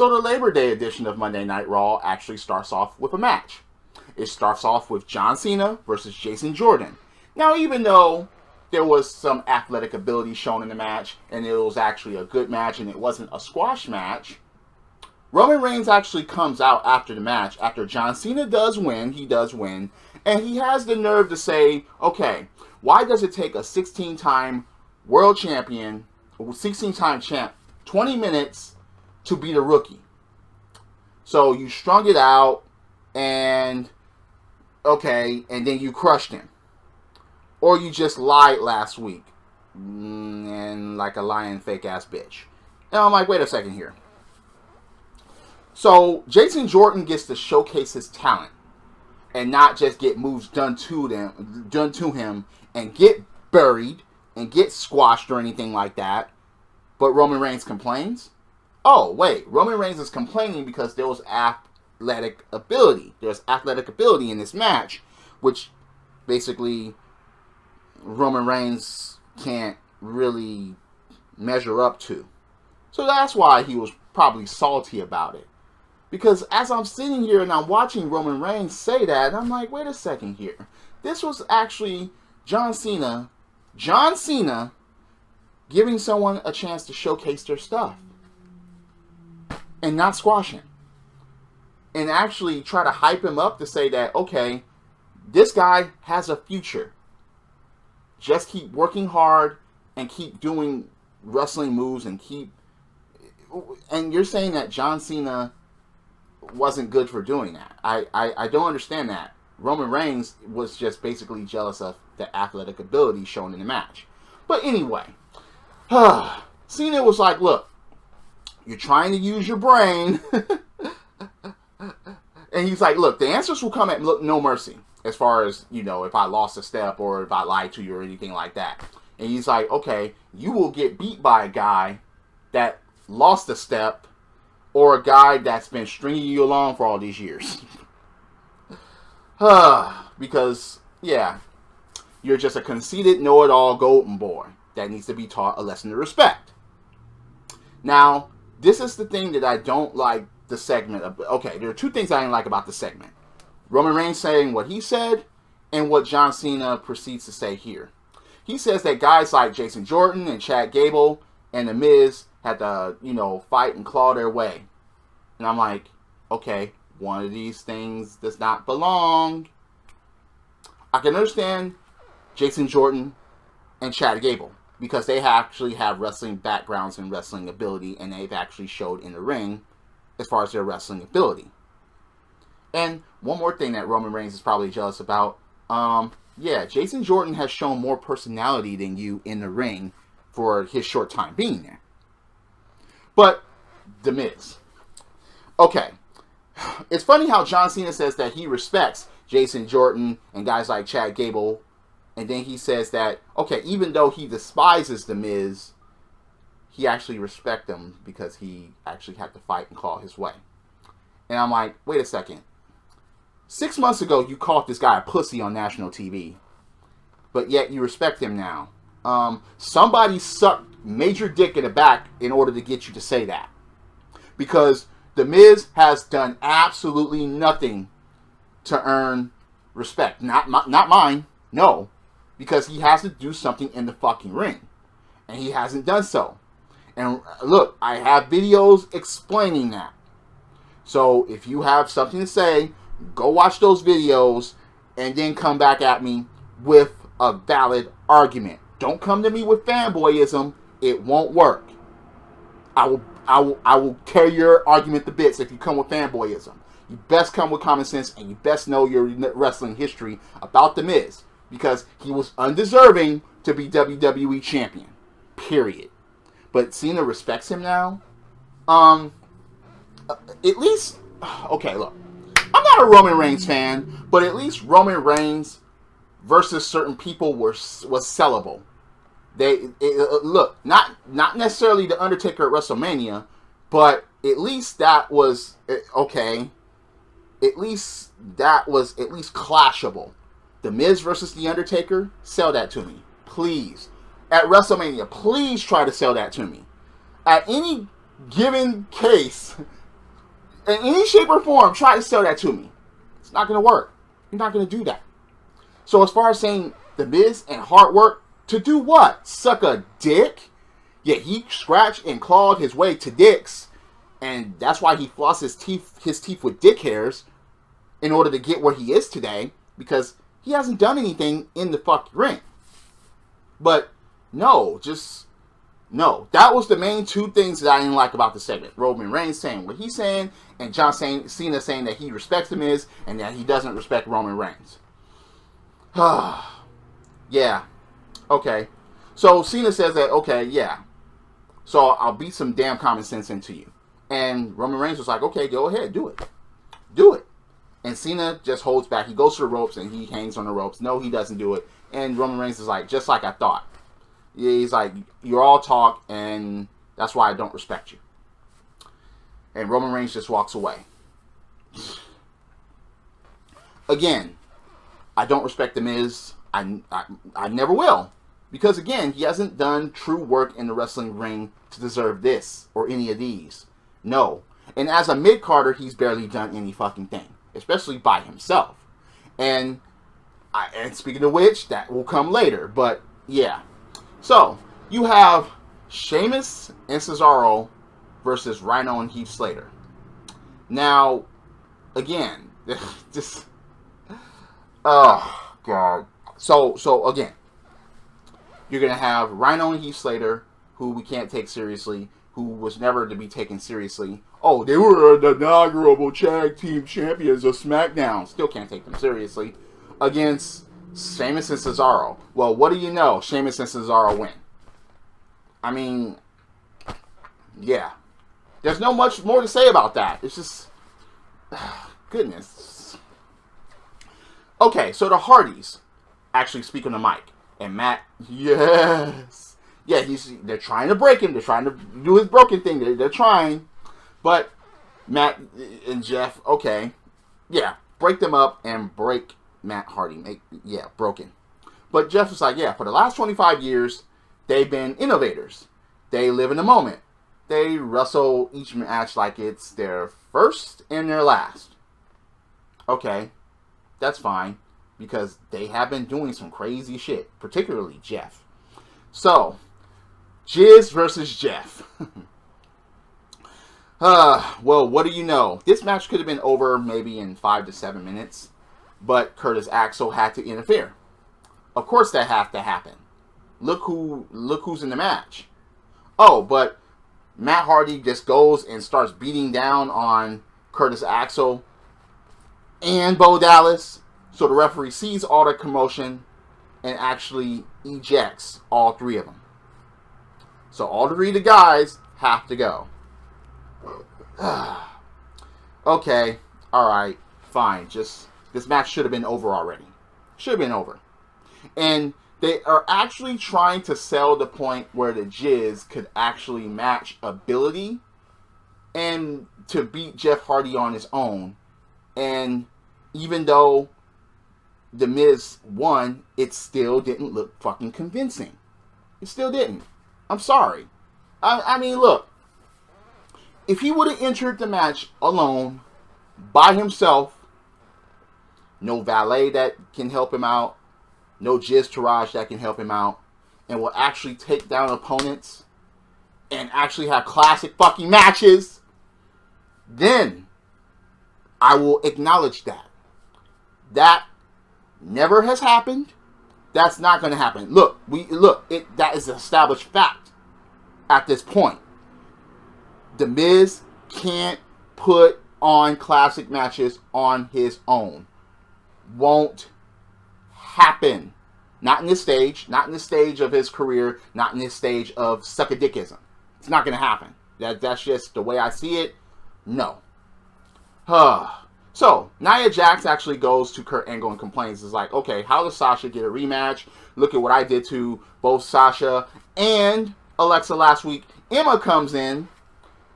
So the Labor Day edition of Monday Night Raw actually starts off with a match. It starts off with John Cena versus Jason Jordan. Now, even though there was some athletic ability shown in the match, and it was actually a good match, and it wasn't a squash match, Roman Reigns actually comes out after the match, after John Cena does win, and he has the nerve to say, okay, why does it take a 16-time world champion, 16-time champ, 20 minutes to beat a rookie? So you strung it out, and okay, and then you crushed him. Or you just lied last week, and like a lying fake-ass bitch. And I'm like, wait a second here. So Jason Jordan gets to showcase his talent and not just get moves done to him and get buried and get squashed or anything like that. But Roman Reigns complains. Oh, wait. Roman Reigns is complaining because there was athletic ability. There's athletic ability in this match, which basically Roman Reigns can't really measure up to. So that's why he was probably salty about it. Because as I'm sitting here and I'm watching Roman Reigns say that, I'm like, wait a second here. This was actually John Cena giving someone a chance to showcase their stuff. And not squash him. And actually try to hype him up to say that, okay, this guy has a future. Just keep working hard and keep doing wrestling moves and and you're saying that John Cena wasn't good for doing that. I don't understand that. Roman Reigns was just basically jealous of the athletic ability shown in the match. But anyway, Cena was like, look, you're trying to use your brain. And he's like, look, the answers will come at no mercy. As far as, if I lost a step or if I lied to you or anything like that. And he's like, okay, you will get beat by a guy that lost a step or a guy that's been stringing you along for all these years. Because, yeah, you're just a conceited, know-it-all golden boy that needs to be taught a lesson of respect. Now, this is the thing that I don't like the segment of. Okay, there are two things I didn't like about the segment. Roman Reigns saying what he said and what John Cena proceeds to say here. He says that guys like Jason Jordan and Chad Gable and The Miz had to, fight and claw their way. And I'm like, okay, one of these things does not belong. I can understand Jason Jordan and Chad Gable because they actually have wrestling backgrounds and wrestling ability, and they've actually showed in the ring as far as their wrestling ability. And one more thing that Roman Reigns is probably jealous about, Jason Jordan has shown more personality than you in the ring for his short time being there. But, The Miz. Okay. It's funny how John Cena says that he respects Jason Jordan and guys like Chad Gable, and then he says that, okay, even though he despises The Miz, he actually respects them because he actually had to fight and claw his way. And I'm like, wait a second. 6 months ago, you called this guy a pussy on national TV, but yet you respect him now. Somebody sucked major dick in the back in order to get you to say that. Because The Miz has done absolutely nothing to earn respect. Not mine, no. Because he has to do something in the fucking ring. And he hasn't done so. And look, I have videos explaining that. So if you have something to say, go watch those videos and then come back at me with a valid argument. Don't come to me with fanboyism. It won't work. I will tear your argument to bits if you come with fanboyism. You best come with common sense, and you best know your wrestling history about The Miz, because he was undeserving to be WWE champion. Period. But Cena respects him now. At least, okay, look. I'm not a Roman Reigns fan, but at least Roman Reigns versus certain people was sellable. Look, not necessarily the Undertaker at WrestleMania, but at least that was okay. At least that was clashable. The Miz versus the Undertaker, sell that to me, please. At WrestleMania, please try to sell that to me. At any given case, in any shape or form, try to sell that to me. It's not going to work. You're not going to do that. So as far as saying The Miz and hard work, to do what? Suck a dick? Yeah, he scratched and clawed his way to dicks, and that's why he flossed his teeth with dick hairs in order to get where he is today, because he hasn't done anything in the fucking ring. But no, that was the main two things that I didn't like about the segment. Roman Reigns saying what he's saying, and Cena saying that he respects The Miz and that he doesn't respect Roman Reigns. Yeah. Okay. So Cena says that, okay, yeah. So I'll beat some damn common sense into you. And Roman Reigns was like, okay, go ahead, do it. Do it. And Cena just holds back. He goes to the ropes and he hangs on the ropes. No, he doesn't do it. And Roman Reigns is like, just like I thought. Yeah, he's like, you're all talk and that's why I don't respect you. And Roman Reigns just walks away. Again, I don't respect The Miz. I never will. Because again, he hasn't done true work in the wrestling ring to deserve this or any of these. No. And as a mid-carder, he's barely done any fucking thing. Especially by himself. And speaking of which, that will come later. But yeah. So, you have Sheamus and Cesaro versus Rhino and Heath Slater. Now, again, just... oh, God. So again, you're going to have Rhino and Heath Slater, who we can't take seriously, who was never to be taken seriously. Oh, they were the inaugural tag team champions of SmackDown. Still can't take them seriously. Against Sheamus and Cesaro. Well, what do you know? Sheamus and Cesaro win. I mean, yeah. There's no much more to say about that. It's just... goodness. Okay, so the Hardys actually speak on the mic. And Matt, yes. Yeah, they're trying to break him. They're trying to do his broken thing. They're trying. But Matt and Jeff, okay. Yeah, break them up and break Matt Hardy. Broken. But Jeff was like, yeah, for the last 25 years, they've been innovators. They live in the moment. They wrestle each match like it's their first and their last. Okay, that's fine. Because they have been doing some crazy shit. Particularly Jeff. So, Jizz versus Jeff. Well, what do you know? This match could have been over maybe in 5 to 7 minutes. But Curtis Axel had to interfere. Of course that had to happen. Look who's in the match. Oh, but Matt Hardy just goes and starts beating down on Curtis Axel and Bo Dallas. So the referee sees all the commotion and actually ejects all three of them. So all three of the guys have to go. Okay, alright, fine. Just this match should have been over already. Should have been over. And they are actually trying to sell the point where the Jizz could actually match ability and to beat Jeff Hardy on his own. And even though The Miz won, it still didn't look fucking convincing. It still didn't. I'm sorry. I mean, look. If he would have entered the match alone, by himself, no valet that can help him out, no Jizz Taraj that can help him out, and will actually take down opponents, and actually have classic fucking matches, then I will acknowledge that. That never has happened. That's not going to happen. That is an established fact at this point. The Miz can't put on classic matches on his own. Won't happen. Not in this stage. Not in this stage of his career. Not in this stage of suck-a-dickism. It's not going to happen. That's just the way I see it. No. So, Nia Jax actually goes to Kurt Angle and complains. It's like, okay, how does Sasha get a rematch? Look at what I did to both Sasha and Alexa last week. Emma comes in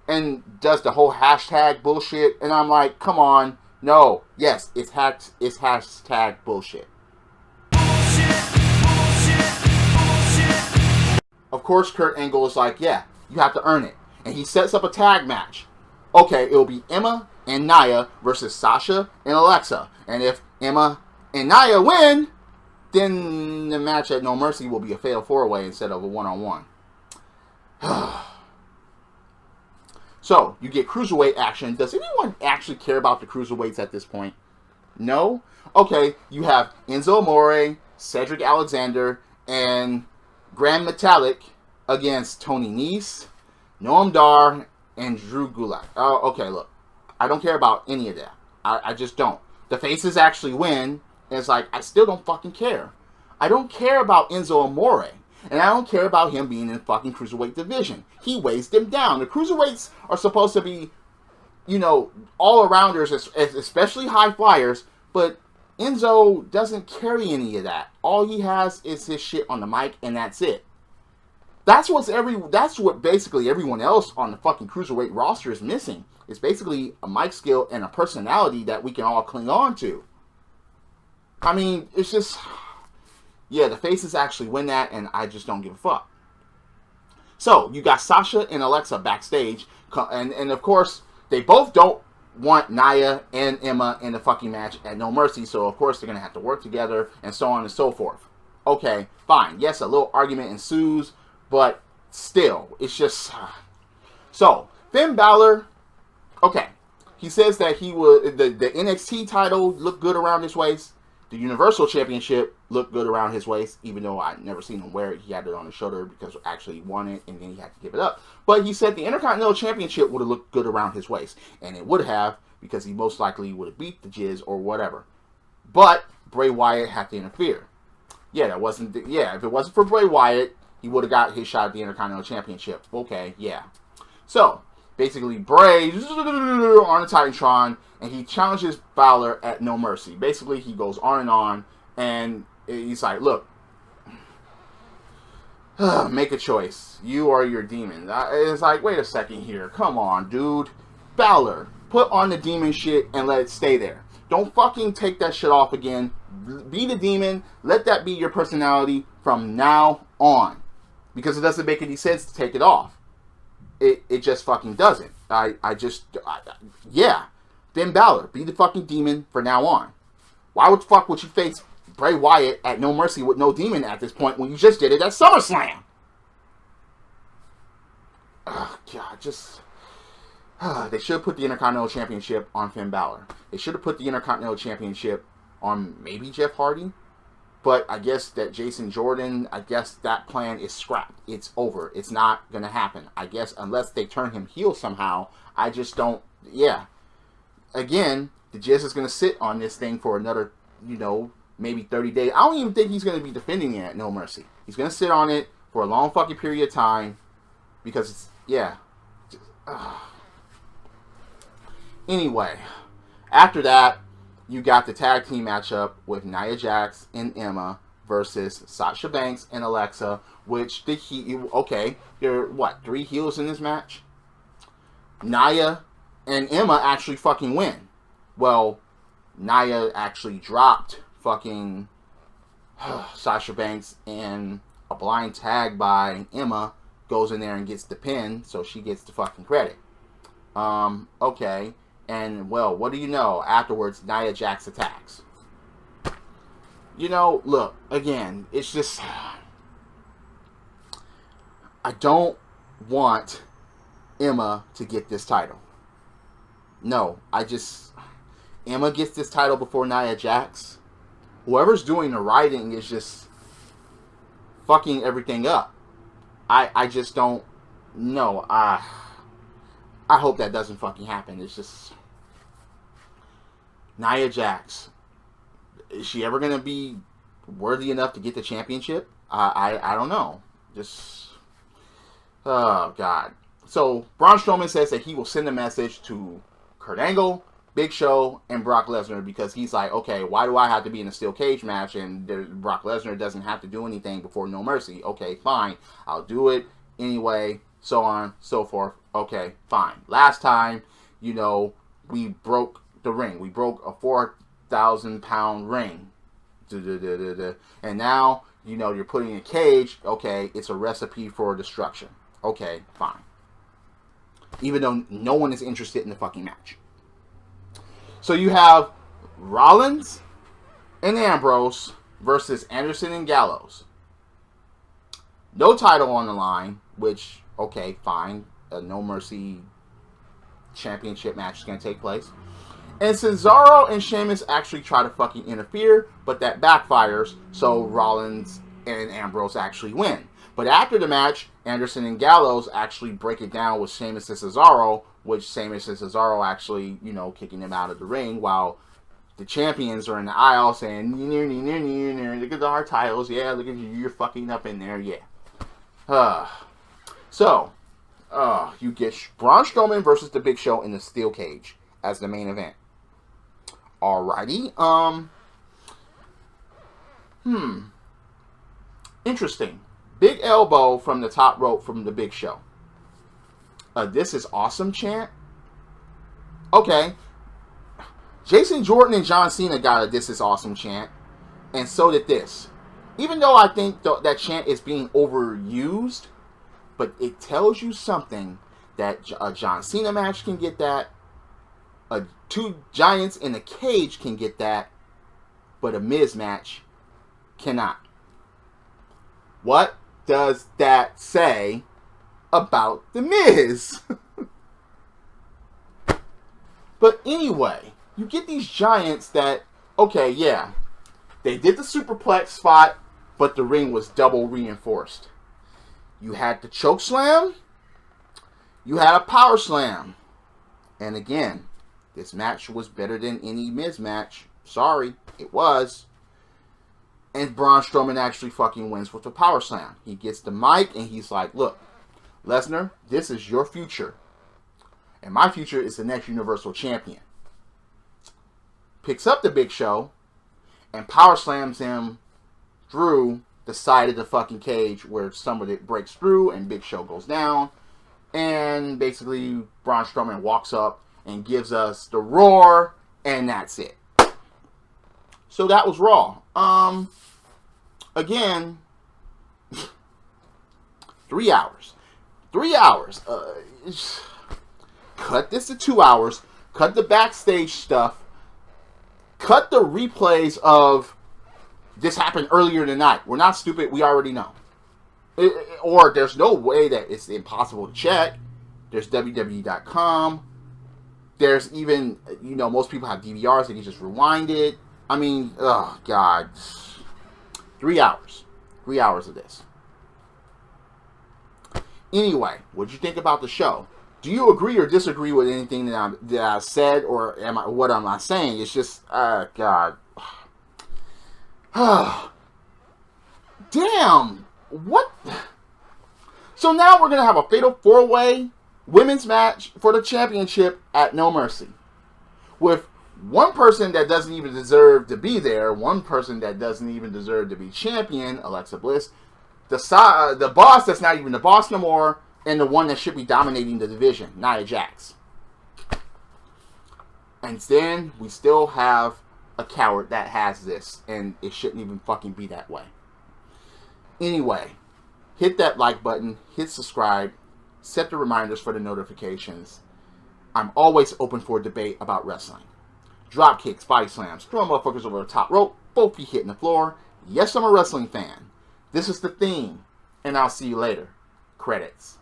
and does the whole hashtag bullshit. And I'm like, come on. No. Yes, it's hashtag bullshit. Of course, Kurt Angle is like, yeah, you have to earn it. And he sets up a tag match. Okay, it'll be Emma and Nia versus Sasha and Alexa. And if Emma and Nia win, then the match at No Mercy will be a fatal 4-way instead of a 1-on-1. So, you get cruiserweight action. Does anyone actually care about the cruiserweights at this point? No? Okay, you have Enzo Amore, Cedric Alexander, and Grand Metalik against Tony Nese, Noam Dar, and Drew Gulak. Oh, okay, look. I don't care about any of that. I just don't. The faces actually win, and it's like, I still don't fucking care. I don't care about Enzo Amore. And I don't care about him being in the fucking cruiserweight division. He weighs them down. The cruiserweights are supposed to be, you know, all-arounders, especially high flyers, but Enzo doesn't carry any of that. All he has is his shit on the mic, and that's it. That's what basically everyone else on the fucking cruiserweight roster is missing. It's basically a mic skill and a personality that we can all cling on to. I mean, it's just... Yeah, the faces actually win that, and I just don't give a fuck. So, you got Sasha and Alexa backstage, and of course, they both don't want Nia and Emma in the fucking match at No Mercy, so of course they're going to have to work together, and so on and so forth. Okay, fine. Yes, a little argument ensues, but still, it's just... So, Finn Balor, okay, he says that he would... The NXT title looked good around his waist. The Universal Championship looked good around his waist, even though I'd never seen him wear it. He had it on his shoulder because actually he won it, and then he had to give it up. But he said the Intercontinental Championship would have looked good around his waist. And it would have, because he most likely would have beat the Jizz or whatever. But Bray Wyatt had to interfere. Yeah, if it wasn't for Bray Wyatt, he would have got his shot at the Intercontinental Championship. Okay, yeah. So, basically, Bray on the Titantron, and he challenges Balor at No Mercy. Basically, he goes on, and he's like, look, make a choice. You or your demon. It's like, wait a second here. Come on, dude. Balor, put on the demon shit and let it stay there. Don't fucking take that shit off again. Be the demon. Let that be your personality from now on. Because it doesn't make any sense to take it off. It just fucking doesn't. Yeah. Finn Balor, be the fucking demon for now on. Why the fuck would you face Bray Wyatt at No Mercy with no demon at this point when you just did it at SummerSlam? Oh, God, just... they should have put the Intercontinental Championship on Finn Balor. They should have put the Intercontinental Championship on maybe Jeff Hardy. But I guess that Jason Jordan, I guess that plan is scrapped. It's over. It's not going to happen. I guess unless they turn him heel somehow, I just don't... Yeah. Again, the Jizz is going to sit on this thing for another, maybe 30 days. I don't even think he's going to be defending it at No Mercy. He's going to sit on it for a long fucking period of time. Because it's... Yeah. Anyway. After that, you got the tag team matchup with Nia Jax and Emma versus Sasha Banks and Alexa, which okay, there are what, 3 heels in this match? Nia and Emma actually fucking win. Well, Nia actually dropped fucking Sasha Banks, and a blind tag by Emma goes in there and gets the pin, so she gets the fucking credit. Okay. And, well, what do you know? Afterwards, Nia Jax attacks. Look, again, it's just... I don't want Emma to get this title. No, Emma gets this title before Nia Jax. Whoever's doing the writing is just fucking everything up. I just don't know. I hope that doesn't fucking happen. It's just... Nia Jax. Is she ever going to be worthy enough to get the championship? I don't know. Just... Oh, God. So, Braun Strowman says that he will send a message to Kurt Angle, Big Show, and Brock Lesnar, because he's like, okay, why do I have to be in a steel cage match and Brock Lesnar doesn't have to do anything before No Mercy? Okay, fine. I'll do it anyway, so on, so forth. Okay, fine. Last time, we broke the ring. We broke a 4,000-pound ring. And now, you're putting a cage. Okay, it's a recipe for destruction. Okay, fine. Even though no one is interested in the fucking match. So you have Rollins and Ambrose versus Anderson and Gallows. No title on the line, which, okay, fine. A No Mercy championship match is going to take place. And Cesaro and Sheamus actually try to fucking interfere, but that backfires, so Rollins and Ambrose actually win. But after the match, Anderson and Gallows actually break it down with Sheamus and Cesaro, which Sheamus and Cesaro actually, kicking him out of the ring, while the champions are in the aisle saying, look at our titles, yeah, look at you, you're fucking up in there, yeah. So, you get Braun Strowman versus The Big Show in the steel cage as the main event. Alrighty. Interesting. Big elbow from the top rope from The Big Show. This is awesome chant. Okay. Jason Jordan and John Cena got a this is awesome chant. And so did this. Even though I think that chant is being overused, but it tells you something that a John Cena match can get that. Two giants in a cage can get that. But a Miz match cannot. What does that say about The Miz? But anyway, you get these giants that, okay, yeah, they did the superplex spot, but the ring was double reinforced. You had the choke slam, you had a power slam. And again, this match was better than any Miz match. Sorry, it was. And Braun Strowman actually fucking wins with the power slam. He gets the mic and he's like, look, Lesnar, this is your future. And my future is the next Universal Champion. Picks up the Big Show and power slams him through the side of the fucking cage where some of it breaks through and Big Show goes down. And basically Braun Strowman walks up and gives us the roar, and that's it. So that was Raw. Again, 3 hours. 3 hours. Cut this to 2 hours. Cut the backstage stuff. Cut the replays of this happened earlier tonight. We're not stupid. We already know. Or there's no way that it's impossible to check. There's WWE.com. There's even, most people have DVRs. They can just rewind it. I mean, oh, God. 3 hours. 3 hours of this. Anyway, what do you think about the show? Do you agree or disagree with anything that I said, or what am I saying? It's just, God. Damn. What? So now we're going to have a fatal 4-way women's match for the championship at No Mercy. With one person that doesn't even deserve to be there, one person that doesn't even deserve to be champion, Alexa Bliss, the boss that's not even the boss no more, and the one that should be dominating the division, Nia Jax. And then we still have a coward that has this, and it shouldn't even fucking be that way. Anyway, hit that like button, hit subscribe, set the reminders for the notifications. I'm always open for debate about wrestling. Drop kicks, body slams, throwing motherfuckers over the top rope, both feet hitting the floor. Yes, I'm a wrestling fan. This is the theme, and I'll see you later. Credits.